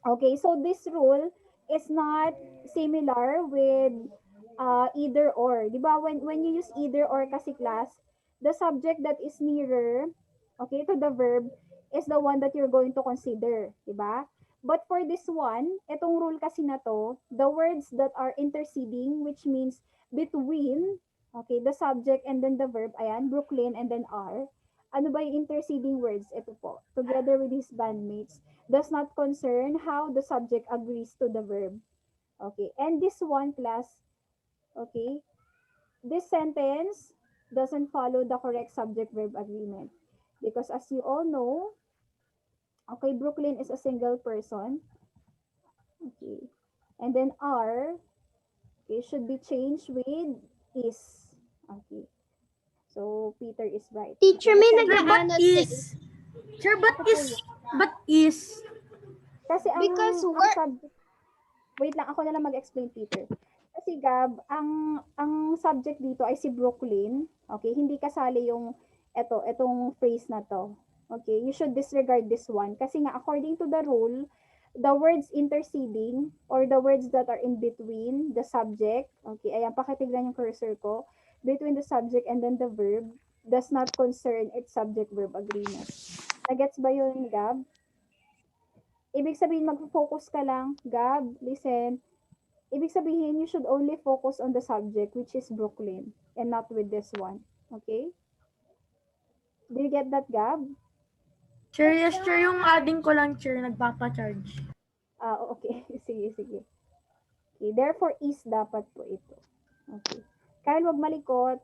Okay, so this rule is not similar with either or. Di ba? When you use either or kasi class, the subject that is nearer, okay, to the verb is the one that you're going to consider. Di ba? But for this one, itong rule kasi na to, the words that are interceding, which means between, okay, the subject and then the verb, ayan, Brooklyn and then are, ano ba yung interceding words? Ito po, together with his bandmates, does not concern how the subject agrees to the verb. Okay, and this one class, okay, this sentence doesn't follow the correct subject-verb agreement. Because as you all know, okay, Brooklyn is a single person. Okay, and then are, okay, should be changed with is. Okay, so Peter is right. Okay, Teacher, the may Sir, sentence, but nag-ano is. Sir, ako po yun. but is. Kasi because ang we're subject, wait lang, ako na lang mag-explain, Peter. Kasi Gab, ang subject dito ay si Brooklyn. Okay, hindi kasali yung etong phrase na to. Okay, you should disregard this one kasi nga according to the rule, the words interceding or the words that are in between the subject, okay, ayan, pakitignan yung cursor ko, between the subject and then the verb does not concern its subject-verb agreement. Nagets ba yun, Gab? Ibig sabihin, mag-focus ka lang, Gab, listen, ibig sabihin, you should only focus on the subject, which is Brooklyn, and not with this one. Okay? Do you get that, Gab? Sir, yes, sir, yung adding ko lang, sir, nagpapa-charge. Okay. Sige, sige. Okay. Therefore, is dapat po ito. Okay. Kyle, wag malikot.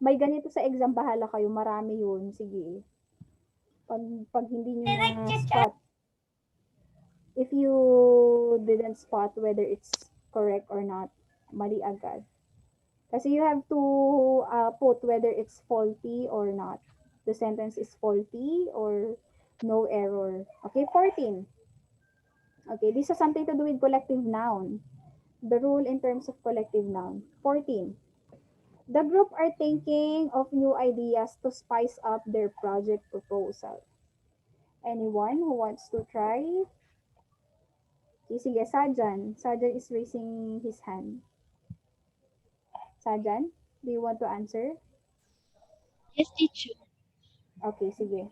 May ganito sa exam, bahala kayo. Marami yun. Sige. Pag hindi nyo na-spot, if you didn't spot whether it's correct or not, mali agad. Kasi you have to put whether it's faulty or not. The sentence is faulty or no error. Okay, 14. Okay, this has something to do with collective noun. The rule in terms of collective noun. 14. The group are thinking of new ideas to spice up their project proposal. Anyone who wants to try? Okay, sige, Sajan. Sajan is raising his hand. Sajan, do you want to answer? yes, teacher. Okay, sige.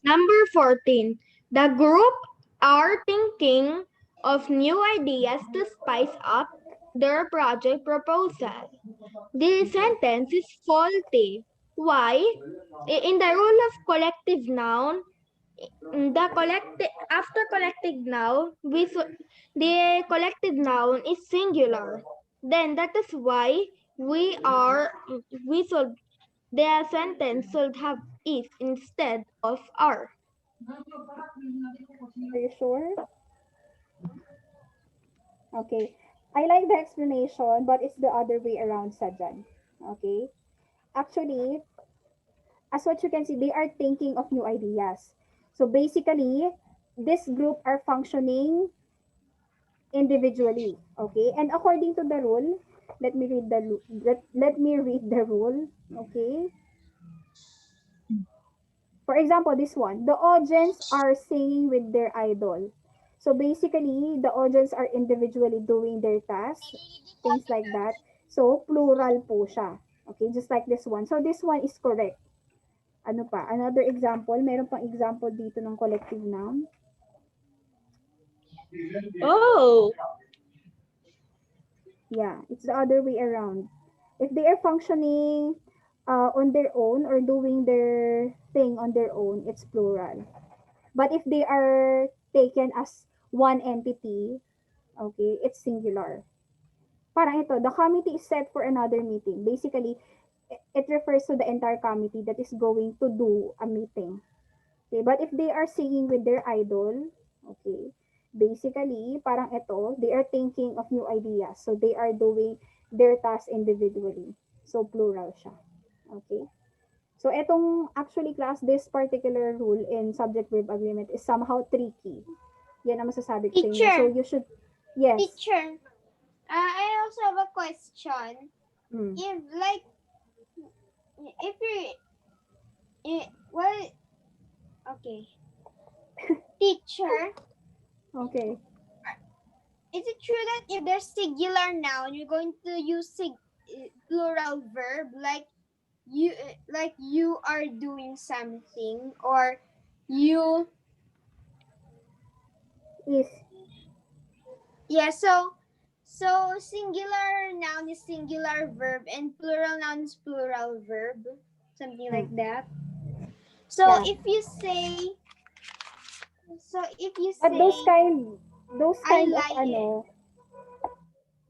Number 14. The group are thinking of new ideas to spice up their project proposal. This sentence is faulty. Why? In the rule of collective noun, the collective after collective noun, the collective noun is singular. Then that is why we should the sentence should have is instead of are. Are you sure? Okay. I like the explanation, but it's the other way around, Sajan. Okay. Actually, as what you can see, they are thinking of new ideas. So basically, this group are functioning individually. Okay. And according to the rule, let me read the rule. Okay. For example, this one, the audience are singing with their idol. So basically, the audience are individually doing their tasks, things like that. So plural po siya. Okay, just like this one. So this one is correct. Ano pa? Another example, meron pang example dito ng collective noun. Oh. Yeah, it's the other way around. If they are functioning on their own or doing their thing on their own, it's plural. But if they are taken as one entity, okay, it's singular. Parang ito, the committee is set for another meeting. Basically, it refers to the entire committee that is going to do a meeting. Okay, but if they are singing with their idol, okay, basically, parang ito, they are thinking of new ideas. So they are doing their tasks individually. So plural siya. Okay? So etong actually class, this particular rule in subject-verb agreement is somehow tricky. Yan ang masasabi ko sa inyo. Teacher. So you should, yes. Teacher, I also have a question. Mm. If well, okay. Teacher, Okay. Is it true that if there's singular noun, you're going to use plural verb like you are doing something, or you Is. yeah, so singular noun is singular verb and plural noun is plural verb, something like that. So Yeah. if you say But those I kind of lie,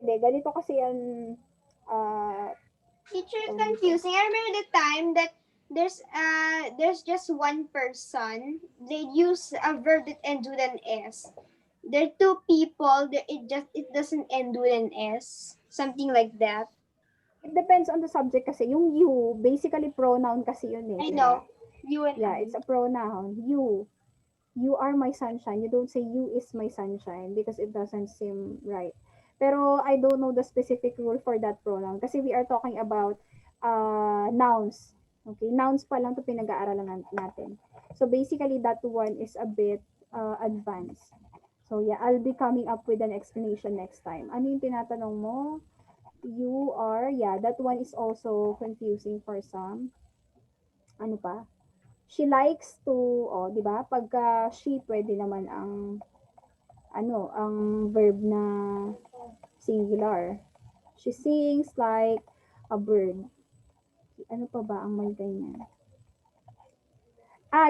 hindi, ganito kasi ang, teacher is tawag dito. confusing. I remember the time that there's just one person. They use a verb that ends with an S. There are two people. It doesn't end with an S. Something like that. It depends on the subject kasi. Yung you, basically pronoun kasi yun eh, I di ba? know. You and Yeah, I. it's a pronoun. You. You are my sunshine. You don't say you is my sunshine because it doesn't seem right. Pero I don't know the specific rule for that pronoun kasi we are talking about nouns. Okay, nouns pa lang 'to pinag-aaralan natin. So basically that one is a bit advanced. So yeah, I'll be coming up with an explanation next time. Ano yung tinatanong mo? You are, yeah, that one is also confusing for some. Ano pa? She likes to, oh, 'di ba? Pagka she, pwede naman ang ang verb na singular. She sings like a bird. Ano pa ba ang may ganyan?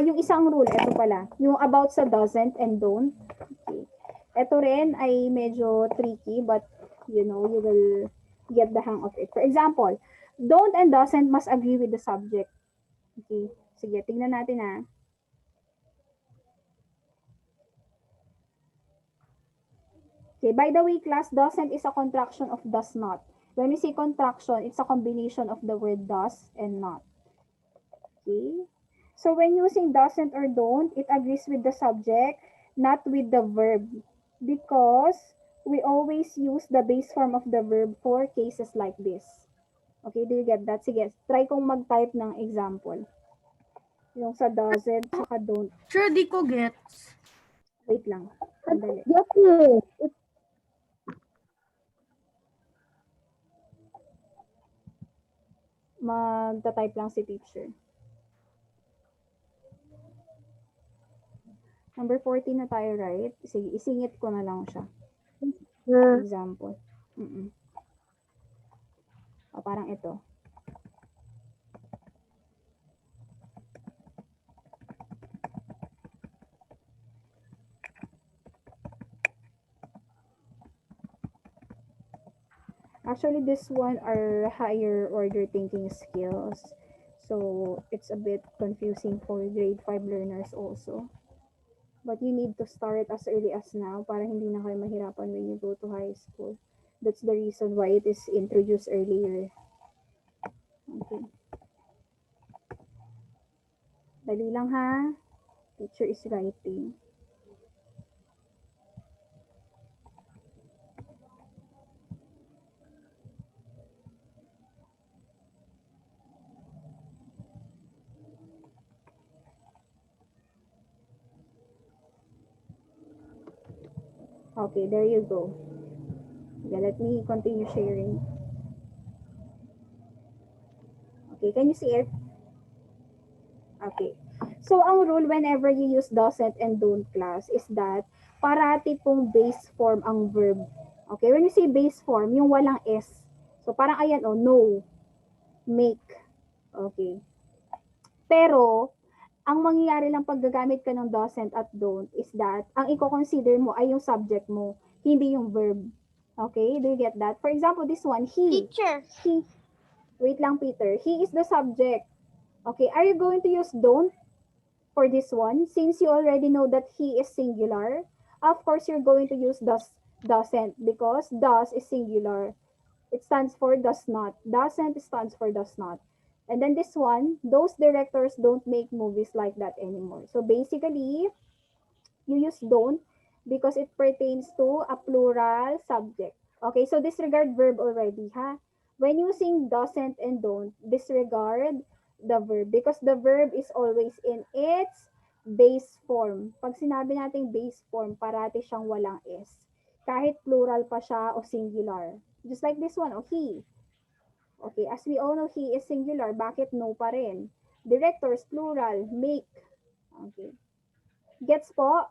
Yung isang rule, ito pala. Yung about sa doesn't and don't. Okay. Ito rin ay medyo tricky, but you will get the hang of it. For example, don't and doesn't must agree with the subject. Okay. Sige, tingnan natin Okay, by the way, class, doesn't is a contraction of does not. When we say contraction, it's a combination of the word does and not. Okay? So when using doesn't or don't, it agrees with the subject, not with the verb. Because we always use the base form of the verb for cases like this. Okay, do you get that? Sige, try kong mag-type ng example. Yung sa doesn't, saka don't. Sure, di ko gets. Wait lang. Sandali. Yes, yes. Magta-type lang si teacher. Number 14 na tayo, right? Sige, isingit ko na lang siya. Example. Parang ito. Actually, this one are higher order thinking skills. So, it's a bit confusing for grade 5 learners also. But you need to start as early as now para hindi na kayo mahirapan when you go to high school. That's the reason why it is introduced earlier. Okay. Dali lang ha. Teacher is writing. Okay, there you go. Yeah, let me continue sharing. Okay, can you see it? Okay. So, ang rule whenever you use doesn't and don't class is that parati pong base form ang verb. Okay, when you say base form, yung walang S. So, parang ayan no, make. Okay. Pero, ang mangyayari lang pag gagamit ka ng doesn't at don't is that ang i-consider mo ay yung subject mo, hindi yung verb. Okay, do you get that? For example, this one, he. Teacher. He. Wait lang, Peter. He is the subject. Okay, are you going to use don't for this one? Since you already know that he is singular, of course, you're going to use doesn't because does is singular. It stands for does not. Doesn't stands for does not. And then this one, those directors don't make movies like that anymore. So basically, you use don't because it pertains to a plural subject. Okay, so disregard verb already, ha? When using doesn't and don't, disregard the verb because the verb is always in its base form. Pag sinabi nating base form, parati siyang walang S. Kahit plural pa siya o singular. Just like this one, o he. Okay, as we all know, he is singular. Bakit no pa rin? Directors, plural, make. Okay. Gets po?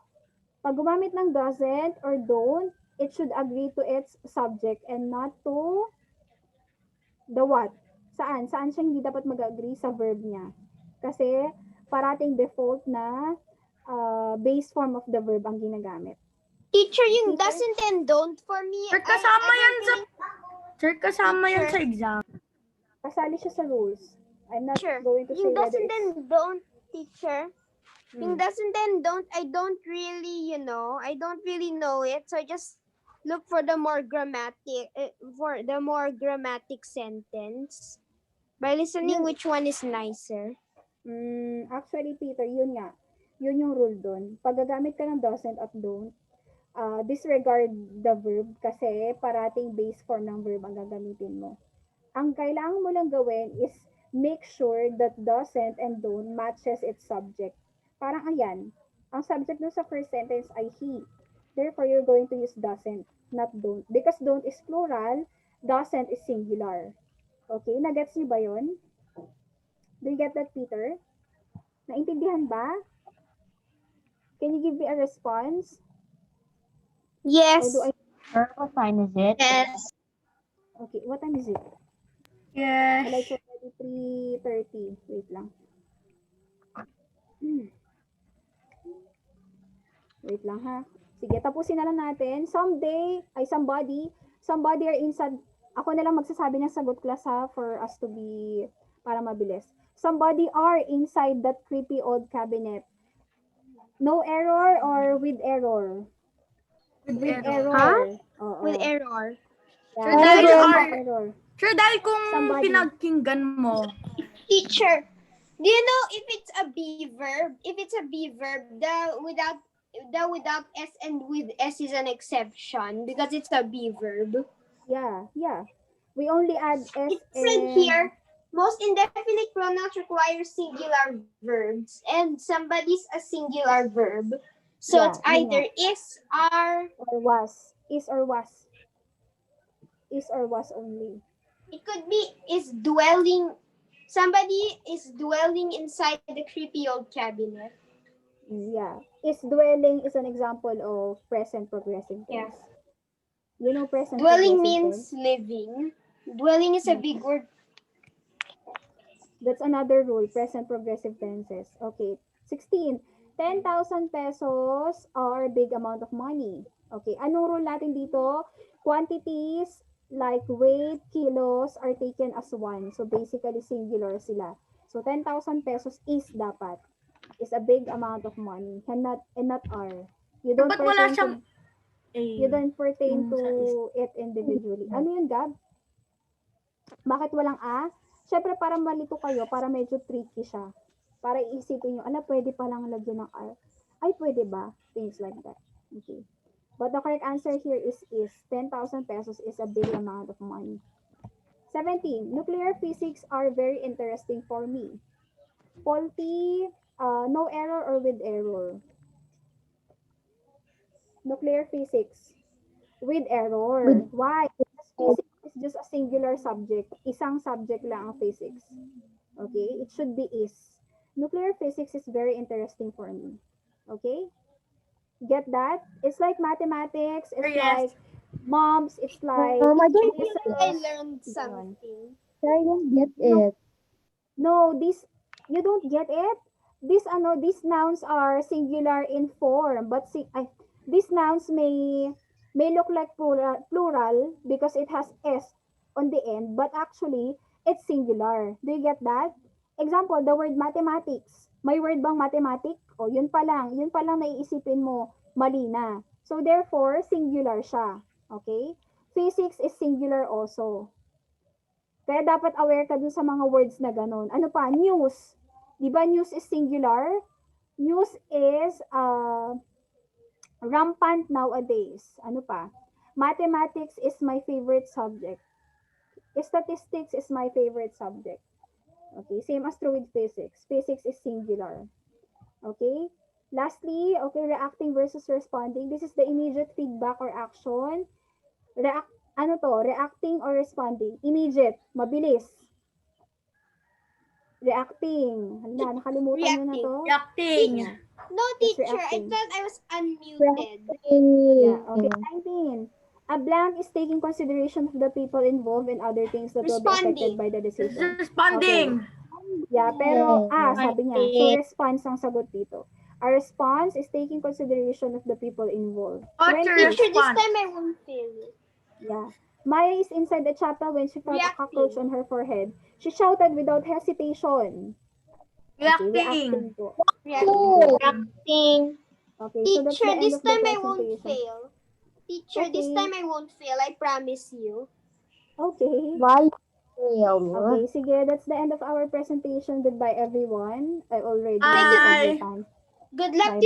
Pag gumamit ng doesn't or don't, it should agree to its subject and not to the what? Saan? Saan siya hindi dapat mag-agree sa verb niya? Kasi parating default na base form of the verb ang ginagamit. Teacher, yung doesn't and don't for me. Sir, kasama I yan don't sa... really- Sir, kasama yan sa exam. Kasali siya sa rules. I'm not Teacher, going to say yung whether doesn't it's... and don't, teacher. Yung Hmm. doesn't and don't, I don't really know it. So I just look for the more grammatic sentence by listening Yun. which one is nicer. Actually, Peter, yun nga. Yun yung rule doon. Pag gagamit ka ng doesn't at don't, disregard the verb kasi parating base form ng verb ang gagamitin mo. Ang kailangan mo lang gawin is make sure that doesn't and don't matches its subject. Parang ayan, ang subject dun sa first sentence ay he. Therefore, you're going to use doesn't, not don't. Because don't is plural, doesn't is singular. Okay, nagets niyo ba yun? Do you get that, Peter? Naintindihan ba? Can you give me a response? Yes. Or do I... Sir, what time is it? Yes. Okay, what time is it? Yes. Like already 3:30. Wait lang. Wait lang ha. Sige, tapusin na lang natin. Somebody are inside. Ako na lang magsasabi ng sagot class ha for us to be, para mabilis. Somebody are inside that creepy old cabinet. No error or with error? With With error. error. Oo. With error. Yeah, Sir, dahil with are- error. Sir, dahil kung Somebody. pinagkinggan mo, Teacher, do you know if it's a be verb, the without s and with s is an exception because it's a be verb. Yeah. We only add S It said and... here, most indefinite pronouns require singular verbs, and somebody's a singular verb. So Yeah, it's yun either is, are, or was. Is or was. Is or was only. it could be is dwelling. Somebody is dwelling inside the creepy old cabinet. Yeah. Is dwelling is an example of present progressive Yeah. tense. You know present Dwelling progressive means tense? living. Dwelling is a big word. That's another rule, present progressive tenses. Okay. 16. 10,000 pesos are big amount of money. Okay. Anong rule natin dito? Quantities like weight, kilos are taken as one. So basically singular sila. So 10,000 pesos is dapat. Is a big amount of money. And not are. You don't ba't wala pertain siyang to, A? you don't pertain Yung to sa it individually. Ano yun, Gab? Bakit walang A? Syempre, para malito kayo, para medyo tricky siya. Para iisipin nyo, pwede palang lagyan ng R. Ay, pwede ba? Things like that. Okay. But the correct answer here is 10,000 pesos is a big amount of money. 17. Nuclear physics are very interesting for me. Faulty, no error or with error. Nuclear physics. With error. Why? Because physics is just a singular subject. Isang subject lang ang physics. Okay? It should be is. Nuclear physics is very interesting for me. Okay? Get that? It's like mathematics. It's Yes. like moms. It's like... I don't I learned something. I don't get it. No, you don't get it? These nouns are singular in form, but these nouns may look like plural because it has s on the end, but actually it's singular. Do you get that? Example, the word mathematics. May word bang mathematic? O yun pa lang naiisipin mo, mali na. So therefore, singular siya. Okay? Physics is singular also. Kaya dapat aware ka dun sa mga words na ganun. Ano pa? News. Di ba news is singular? News is rampant nowadays. Ano pa? Mathematics is my favorite subject. Statistics is my favorite subject. Okay, same as true with physics. Physics is singular. Okay? Lastly, okay, reacting versus responding. This is the immediate feedback or action. Reacting or responding? Immediate, mabilis. Reacting. Hala, nakalimutan nyo na Reacting. to? Reacting. Yeah. No, It's teacher. I reacting. thought I was unmuted. Yeah, okay. 19. A blank is taking consideration of the people involved and other things that will be affected Responding. by the decision. Responding. Yeah, pero, sabi niya, so Responding. response ang sagot dito. A response is taking consideration of the people involved. What's your 20. Teacher, this response? time I won't fail. Yeah. Maya is inside the chapel when she felt a Reacting. cockroach on her forehead. She shouted without hesitation. Okay, Reacting. reacting po. Reacting. Okay, so that's the Teacher, end this of the time I won't presentation. fail. Teacher, this Okay. time I won't fail. I promise you. Okay. Why? Okay, sige, that's the end of our presentation. Goodbye, everyone. I already Bye. overtime. Good luck. Bye.